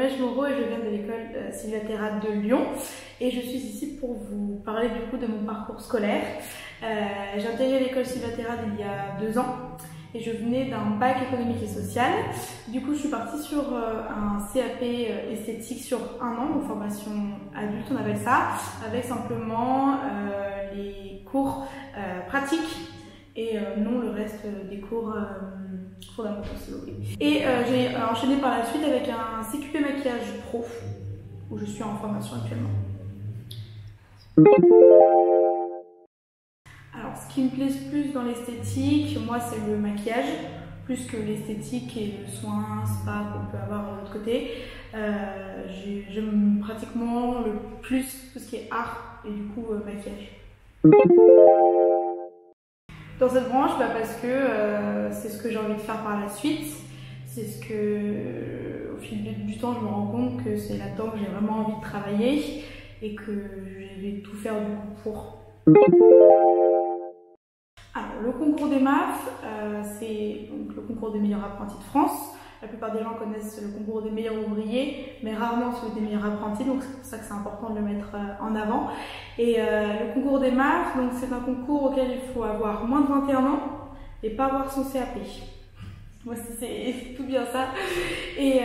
Mèche Moreau et je viens de l'école Sylvia Terrat de Lyon et je suis ici pour vous parler du coup de mon parcours scolaire. J'ai intégré l'école Sylvia Terrat il y a 2 ans et je venais d'un bac économique et social. Du coup je suis partie sur un CAP esthétique sur 1 an, donc formation adulte on appelle ça, avec simplement les cours pratiques et non le reste des cours fondamentaux s'il vous plaît. Et j'ai enchaîné par la suite avec un CQP maquillage pro où je suis en formation actuellement. Alors ce qui me plaît plus dans l'esthétique, moi c'est le maquillage plus que l'esthétique et le soin, spa qu'on peut avoir de l'autre côté. J'aime pratiquement le plus tout ce qui est art et du coup maquillage. Dans cette branche, parce que c'est ce que j'ai envie de faire par la suite. C'est ce que, au fil du temps, je me rends compte que c'est là-dedans que j'ai vraiment envie de travailler et que je vais tout faire du coup pour. Alors, le concours des MAF, c'est donc le concours des meilleurs apprentis de France. La plupart des gens connaissent le concours des meilleurs ouvriers, mais rarement celui des meilleurs apprentis, donc c'est pour ça que c'est important de le mettre en avant. Et le concours des MAF, donc c'est un concours auquel il faut avoir moins de 21 ans et pas avoir son CAP. Moi, c'est tout bien ça. Et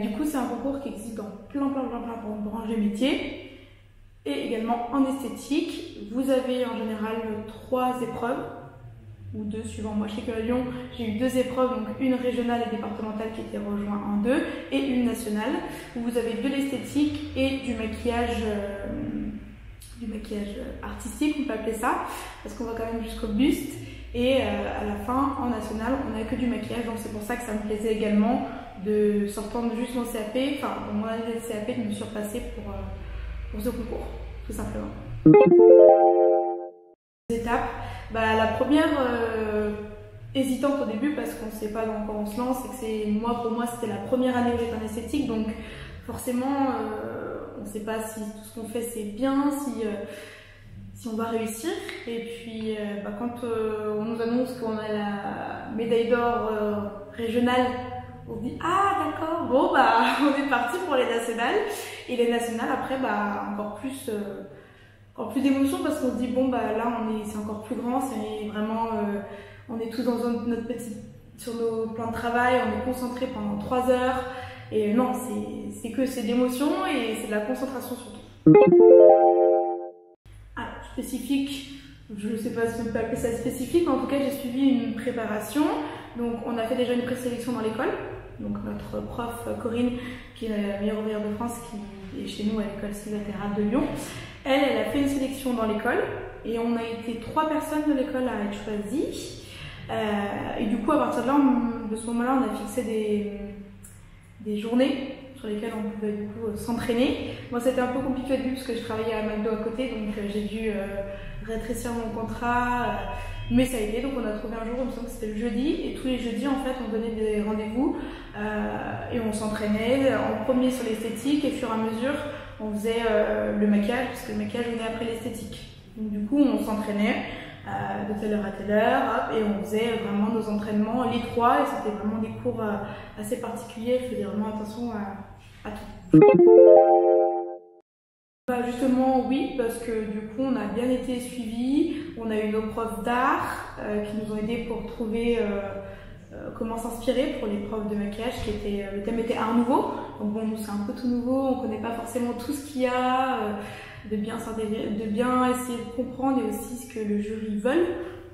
du coup, c'est un concours qui existe dans plein de branches de métiers. Et également en esthétique, vous avez en général 3 épreuves, ou 2 suivant. Moi je sais qu'à Lyon j'ai eu 2 épreuves, donc une régionale et départementale qui étaient rejointes en 2 et une nationale où vous avez de l'esthétique et du maquillage artistique, on peut appeler ça, parce qu'on va quand même jusqu'au buste et à la fin en nationale on n'a que du maquillage, donc c'est pour ça que ça me plaisait également de sortir de juste mon CAP, enfin dans mon année de CAP, de me surpasser pour ce concours, tout simplement. Étapes. La première hésitante au début parce qu'on ne sait pas dans quoi on se lance et que pour moi c'était la première année où j'étais en esthétique, donc forcément on ne sait pas si tout ce qu'on fait c'est bien, si on va réussir. Et puis quand on nous annonce qu'on a la médaille d'or régionale, on dit ah d'accord, bon on est parti pour les nationales. Et les nationales après encore plus d'émotion parce qu'on se dit bon là c'est encore plus grand, c'est vraiment on est tous dans sur nos plans de travail, on est concentré pendant 3 heures et non c'est d'émotion et c'est de la concentration surtout. Alors spécifique, je ne sais pas si on peut appeler ça spécifique, mais en tout cas j'ai suivi une préparation, donc on a fait déjà une présélection dans l'école. Donc notre prof Corinne, qui est la meilleure ouvrière de France, qui est chez nous à l'école Sylvia Terrat de Lyon, elle a fait une sélection dans l'école et on a été 3 personnes de l'école à être choisies. Et du coup, à partir de ce moment-là, on a fixé des journées sur lesquelles on pouvait du coup s'entraîner. Moi, c'était un peu compliqué au début parce que je travaillais à McDo à côté, donc j'ai dû rétrécir mon contrat. Mais ça a été, donc on a trouvé un jour, il me semble que c'était le jeudi, et tous les jeudis en fait on donnait des rendez-vous et on s'entraînait en premier sur l'esthétique et au fur et à mesure on faisait le maquillage, parce que le maquillage venait après l'esthétique. Donc du coup on s'entraînait de telle heure à telle heure, et on faisait vraiment nos entraînements, les 3, et c'était vraiment des cours assez particuliers, je faisais vraiment attention à tout. Justement oui, parce que du coup on a bien été suivis, on a eu nos profs d'art qui nous ont aidés pour trouver comment s'inspirer pour les profs de maquillage, le thème était art nouveau, donc bon nous c'est un peu tout nouveau, on ne connaît pas forcément tout ce qu'il y a, de bien essayer de comprendre et aussi ce que le jury veut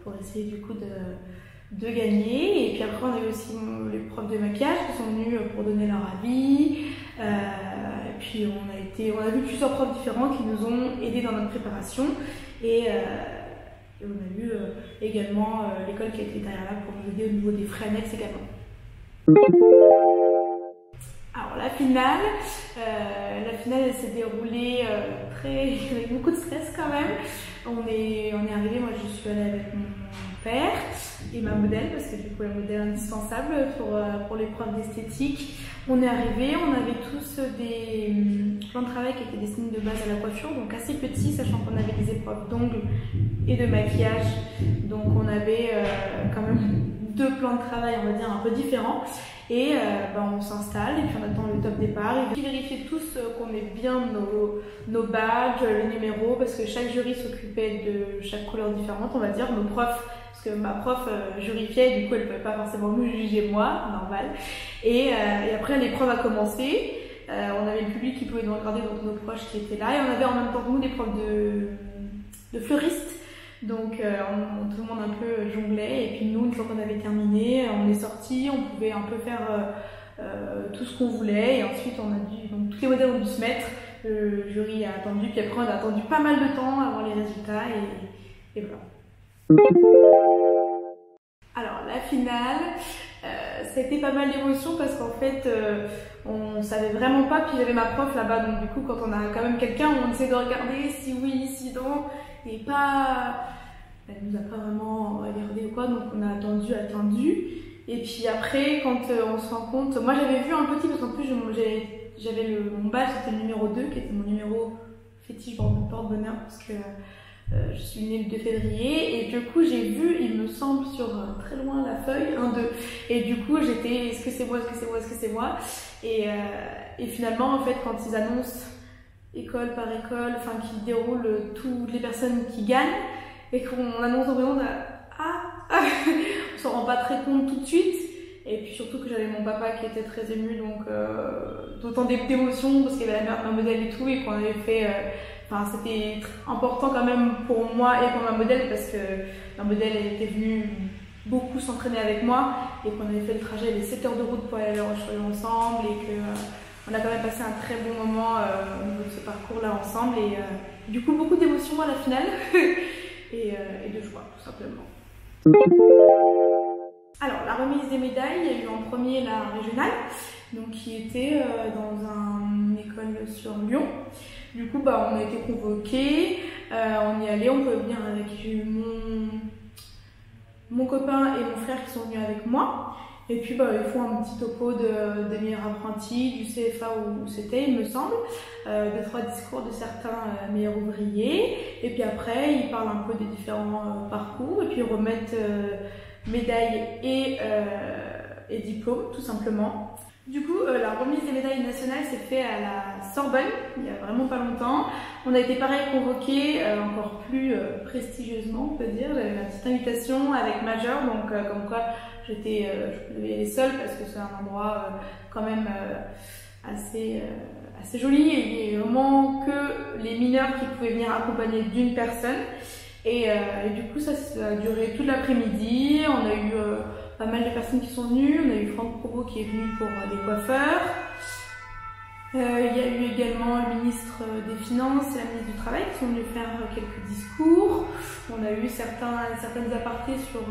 pour essayer du coup de gagner. Et puis après on a eu aussi les profs de maquillage qui sont venus pour donner leur avis. Et puis on a vu plusieurs profs différents qui nous ont aidés dans notre préparation. Et on a eu également l'école qui a été derrière là pour nous aider au niveau des frais annexes également. Alors la finale elle s'est déroulée avec beaucoup de stress quand même. On est arrivé, moi je suis allée avec mon père et ma modèle, parce que du coup la modèle indispensable pour l'épreuve d'esthétique. On est arrivé, on avait tous des plans de travail qui étaient destinés de base à la coiffure, donc assez petits, sachant qu'on avait des épreuves d'ongles et de maquillage. Donc on avait quand même deux plans de travail, on va dire, un peu différents. Et on s'installe et puis on attend le top départ. Ils vérifient tous qu'on ait bien nos badges, les numéros, parce que chaque jury s'occupait de chaque couleur différente, on va dire. Nos profs, parce que ma prof jurifiait, du coup elle ne pouvait pas forcément nous juger moi, normal. Et après l'épreuve a commencé. On avait le public qui pouvait nous regarder, donc nos proches qui étaient là. Et on avait en même temps que nous des profs de fleuristes. Donc tout le monde un peu jonglait. Et puis nous, une fois qu'on avait terminé, on est sortis, on pouvait un peu faire tout ce qu'on voulait. Et ensuite, on a dû, donc tous les modèles ont dû se mettre. Le jury a attendu, puis après on a attendu pas mal de temps avant les résultats. Et voilà. Alors la finale, ça a été pas mal d'émotions parce qu'en fait on savait vraiment pas, puis j'avais ma prof là-bas, donc du coup quand on a quand même quelqu'un, on essaie de regarder si oui, si non, et pas, elle nous a pas vraiment regardé ou quoi, donc on a attendu, et puis après quand on se rend compte, moi j'avais vu un petit, parce qu'en plus j'avais mon badge, c'était le numéro 2 qui était mon numéro fétiche porte-bonheur, parce que je suis née le 2 février et du coup j'ai vu, il me semble, sur très loin la feuille 1, 2 et du coup j'étais est-ce que c'est moi, est-ce que c'est moi, est-ce que c'est moi, et finalement en fait quand ils annoncent école par école, enfin qu'ils déroulent toutes les personnes qui gagnent et qu'on annonce vraiment on s'en rend pas très compte tout de suite, et puis surtout que j'avais mon papa qui était très ému, donc d'autant d'émotions parce qu'il y avait la mère de ma modèle et tout, et qu'on avait fait enfin, c'était important quand même pour moi et pour ma modèle, parce que ma modèle elle était venue beaucoup s'entraîner avec moi et qu'on avait fait le trajet, les 7 heures de route pour aller à La Roche-sur-Yon ensemble, et qu'on a quand même passé un très bon moment au niveau de ce parcours-là ensemble, et du coup beaucoup d'émotions à la finale et de joie tout simplement. Alors la remise des médailles, il y a eu en premier la régionale, donc qui était dans une école sur Lyon. Du coup, on a été convoqués, on y allait, on peut venir avec mon copain et mon frère qui sont venus avec moi. Et puis, ils font un petit topo des meilleurs apprentis, du CFA où c'était, il me semble, 2-3 discours de certains meilleurs ouvriers. Et puis après, ils parlent un peu des différents parcours, et puis ils remettent médailles et diplômes, tout simplement. Du coup, la remise des médailles nationales s'est faite à la Sorbonne, il y a vraiment pas longtemps. On a été pareil convoqués, encore plus prestigieusement, on peut dire. J'avais ma petite invitation avec Major, donc comme quoi je devais y aller seule parce que c'est un endroit quand même assez joli, et il n'y avait vraiment que les mineurs qui pouvaient venir accompagnés d'une personne. Et du coup, ça a duré toute l'après-midi. On a eu pas mal de personnes qui sont venues. On a eu Franck Provost qui est venu pour les coiffeurs. Il y a eu également le ministre des Finances et la ministre du Travail qui sont venus faire quelques discours. On a eu certaines apartés sur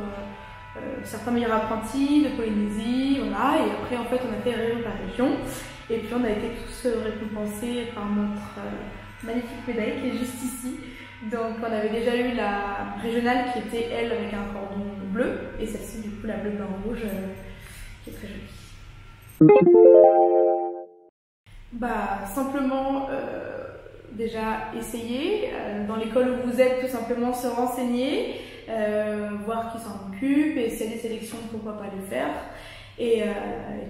certains meilleurs apprentis de Polynésie. Et après, en fait, on a fait région par région. Et puis, on a été tous récompensés par notre magnifique médaille qui est juste ici. Donc on avait déjà eu la régionale qui était elle avec un cordon bleu, et celle-ci du coup la bleu blanc rouge qui est très jolie. Simplement déjà essayer dans l'école où vous êtes, tout simplement se renseigner, voir qui s'en occupe, et s'il y a des sélections, pourquoi pas les faire, et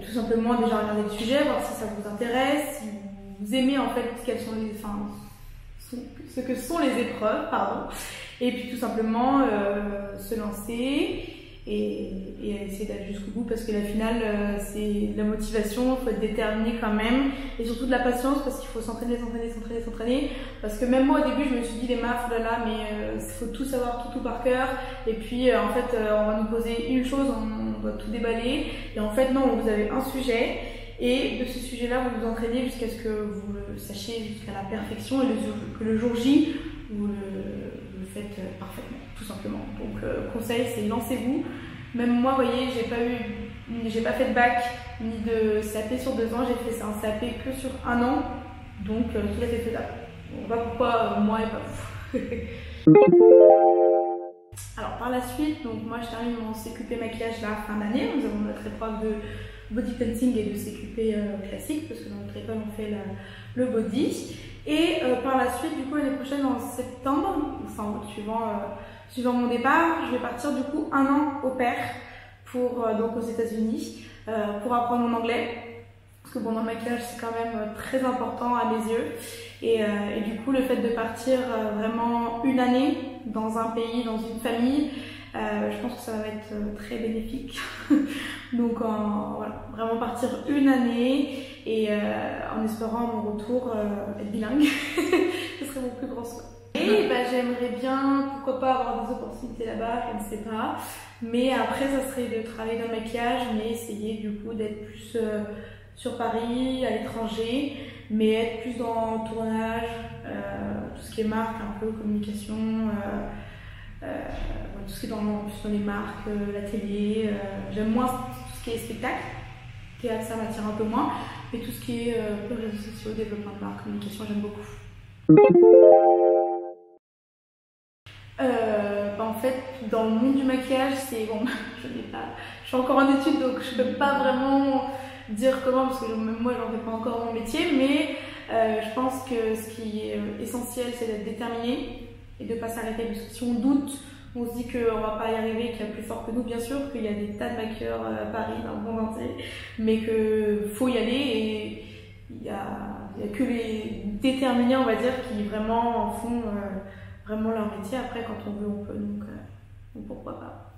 tout simplement déjà regarder le sujet, voir si ça vous intéresse, si vous aimez en fait quelles sont ce que sont les épreuves, et puis tout simplement se lancer et essayer d'aller jusqu'au bout, parce que la finale c'est de la motivation, il faut être déterminé quand même, et surtout de la patience, parce qu'il faut s'entraîner, parce que même moi au début je me suis dit les maths, mais il faut tout savoir, tout par cœur, et puis en fait on va nous poser une chose, on doit tout déballer, et en fait non, vous avez un sujet, et de ce sujet-là, vous vous entraînez jusqu'à ce que vous le sachiez jusqu'à la perfection, et que le jour J, vous le faites parfaitement, tout simplement. Donc, conseil, c'est lancez-vous. Même moi, vous voyez, j'ai pas fait de bac ni de CAP sur 2 ans, j'ai fait un CAP que sur 1 an, donc tout à fait faisable. On voit pourquoi moi et pas vous. Alors, par la suite, donc moi je termine mon CQP maquillage là fin d'année. Nous avons notre épreuve de body painting et de CQP classique, parce que dans notre école on fait le body. Et par la suite, du coup l'année prochaine en septembre, enfin suivant mon départ, je vais partir du coup 1 an au pair donc aux États-Unis pour apprendre mon anglais. Parce que bon, dans le maquillage, c'est quand même très important à mes yeux. Et du coup, le fait de partir vraiment une année dans un pays, dans une famille, je pense que ça va être très bénéfique. Donc voilà, vraiment partir une année et en espérant à mon retour être bilingue. Ce serait mon plus grand souhait. Et j'aimerais bien, pourquoi pas, avoir des opportunités là-bas, je ne sais pas. Mais après, ça serait de travailler dans le maquillage, mais essayer du coup d'être plus sur Paris, à l'étranger, mais être plus dans le tournage, tout ce qui est marque, un peu communication, tout ce qui est dans les marques, la télé. J'aime moins tout ce qui est spectacle, théâtre ça m'attire un peu moins, mais tout ce qui est réseaux sociaux, développement de marque, communication, j'aime beaucoup. En fait, dans le monde du maquillage, c'est bon, je suis encore en études, donc je peux pas vraiment dire comment, parce que même moi j'en fais pas encore mon métier, mais je pense que ce qui est essentiel, c'est d'être déterminé et de pas s'arrêter, parce que si on doute, on se dit qu'on va pas y arriver, qu'il y a plus fort que nous. Bien sûr qu'il y a des tas de maquilleurs à Paris, dans le monde entier, mais qu'il faut y aller, et il y a que les déterminés, on va dire, qui vraiment font vraiment leur métier. Après, quand on veut, on peut, donc pourquoi pas.